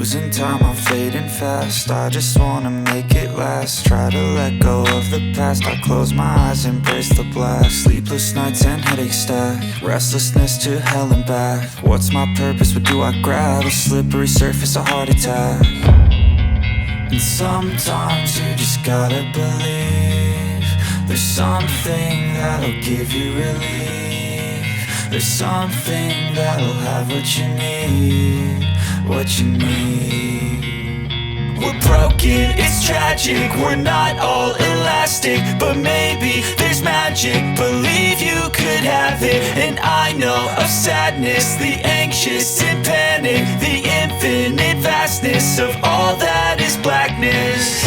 losing time, I'm fading fast. I just wanna make it last. Try to let go of the past. I close my eyes, embrace the blast. Sleepless nights and headaches stack. Restlessness to hell and back. What's my purpose? What do I grab? A slippery surface, a heart attack. And sometimes you just gotta believe there's something that'll give you relief. There's something that'll have what you need, what you need. We're broken, it's tragic, we're not all elastic, but maybe there's magic. Believe you could have it. And I know of sadness, the anxious and panic, the infinite vastness of all that is blackness.